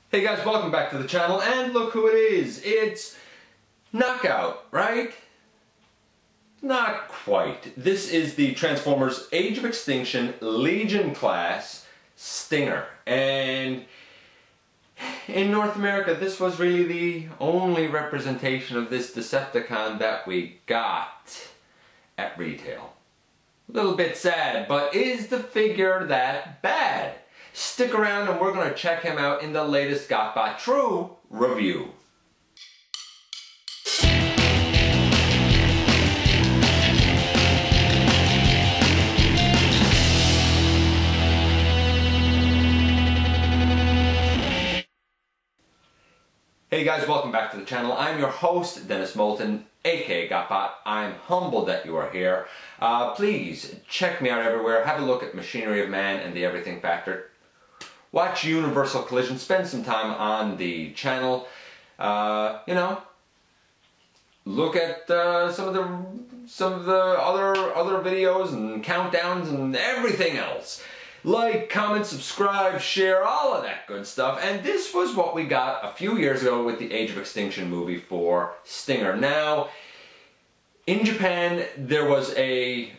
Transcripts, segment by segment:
Hey guys, welcome back to the channel, and look who it is. It's Knockout, right? Not quite. This is the Transformers Age of Extinction Legion class Stinger. And in North America, this was really the only representation of this Decepticon that we got at retail. A little bit sad, but is the figure that bad? Stick around and we're going to check him out in the latest GotBot True review. Hey guys, welcome back to the channel. I'm your host, Dennis Moulton, aka GotBot. I'm humbled that you are here. Please check me out everywhere. Have a look at Machinery of Man and the Everything Factor. Watch Universal Collision. Spend some time on the channel. You know, look at some of the other videos and countdowns and everything else. Like, comment, subscribe, share, all of that good stuff. And this was what we got a few years ago with the Age of Extinction movie for Stinger. Now, in Japan, there was a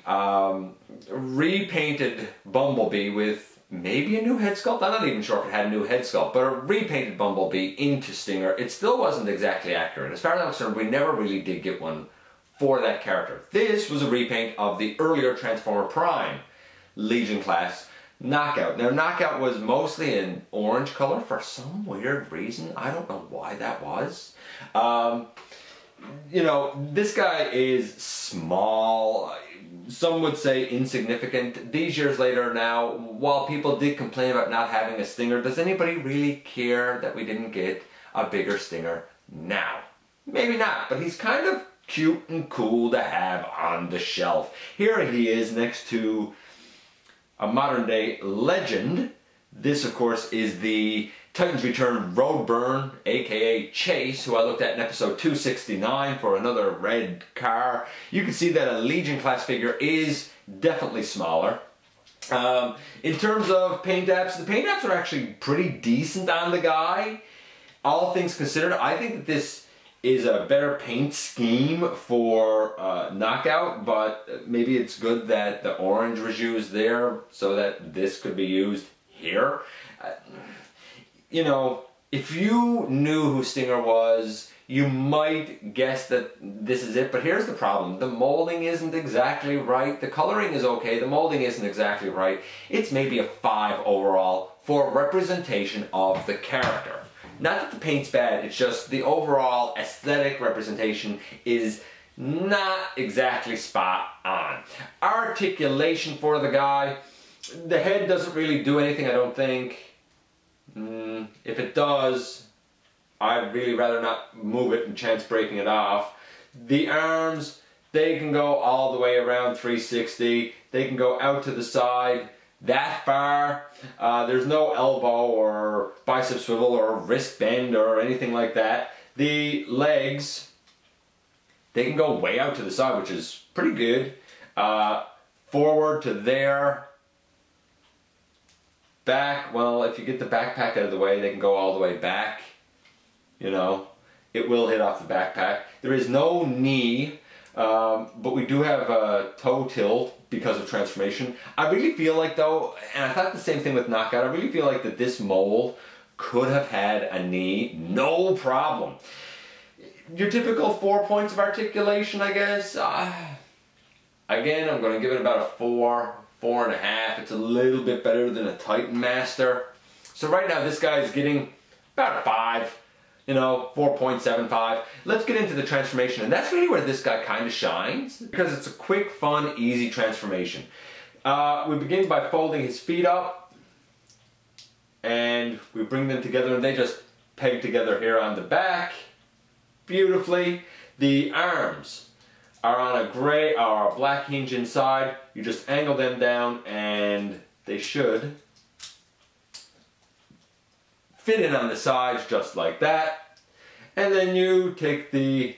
repainted Bumblebee with maybe a new head sculpt. I'm not even sure if it had a new head sculpt, but a repainted Bumblebee into Stinger. It still wasn't exactly accurate. As far as I'm concerned, we never really did get one for that character. This was a repaint of the earlier Transformer Prime Legion class Knockout. Now, Knockout was mostly in orange color for some weird reason. I don't know why that was. You know, this guy is small. Some would say insignificant. These years later now, while people did complain about not having a Stinger, does anybody really care that we didn't get a bigger Stinger now? Maybe not, but he's kind of cute and cool to have on the shelf. Here he is next to a modern day legend. This, of course, is the Titans Return Roadburn, aka Chase, who I looked at in episode 269 for another red car. You can see that a Legion class figure is definitely smaller. In terms of paint apps, the paint apps are actually pretty decent on the guy. All things considered, I think that this is a better paint scheme for Knockout, but maybe it's good that the orange was used there so that this could be used here. You know, if you knew who Stinger was, you might guess that this is it, but here's the problem. The molding isn't exactly right. The coloring is okay. The molding isn't exactly right. It's maybe a 5 overall for representation of the character. Not that the paint's bad, it's just the overall aesthetic representation is not exactly spot on. Articulation for the guy. The head doesn't really do anything, I don't think. If it does, I'd really rather not move it and chance breaking it off. The arms, they can go all the way around 360. They can go out to the side that far. There's no elbow or bicep swivel or wrist bend or anything like that. The legs, they can go way out to the side, which is pretty good. Forward to there. Back, well, if you get the backpack out of the way, they can go all the way back. You know, it will hit off the backpack. There is no knee, but we do have a toe tilt because of transformation. I really feel like, though, and I thought the same thing with Knockout, I really feel like that this mold could have had a knee, no problem. Your typical 4 points of articulation, I guess. Again, I'm going to give it about a 4. 4.5. It's a little bit better than a Titan Master. So right now this guy is getting about a 5, you know, 4.75. Let's get into the transformation, and that's really where this guy kind of shines, because it's a quick, fun, easy transformation. We begin by folding his feet up, and we bring them together, and they just peg together here on the back beautifully. The arms are on a gray or a black hinge inside. You just angle them down and they should fit in on the sides just like that. And then you take the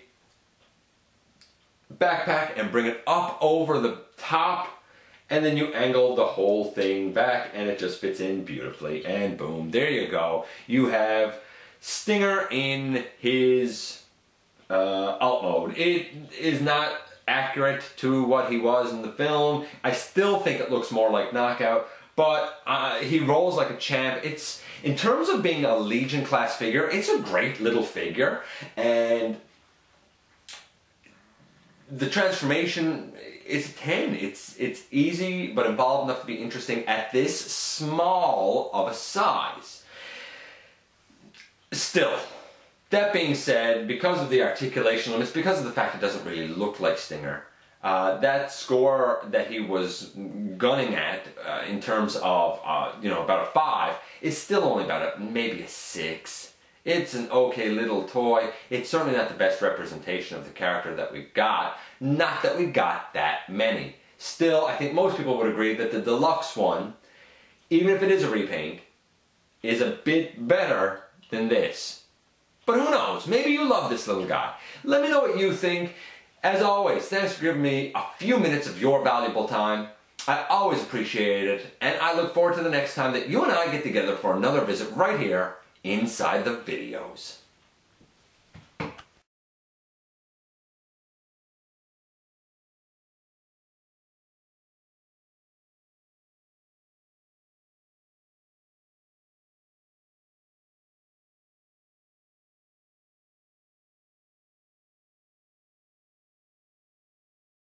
backpack and bring it up over the top and then you angle the whole thing back and it just fits in beautifully, and boom, there you go. You have Stinger in his alt mode. It is not accurate to what he was in the film. I still think it looks more like Knockout, but he rolls like a champ. It's, in terms of being a Legion class figure, it's a great little figure, and the transformation is a 10. It's easy but involved enough to be interesting at this small of a size. Still, that being said, because of the articulation limits, because of the fact it doesn't really look like Stinger, that score that he was gunning at in terms of about a 5 is still only about maybe a 6. It's an okay little toy. It's certainly not the best representation of the character that we've got. Not that we got that many. Still, I think most people would agree that the deluxe one, even if it is a repaint, is a bit better than this. But who knows? Maybe you love this little guy. Let me know what you think. As always, thanks for giving me a few minutes of your valuable time. I always appreciate it, and I look forward to the next time that you and I get together for another visit right here inside the videos.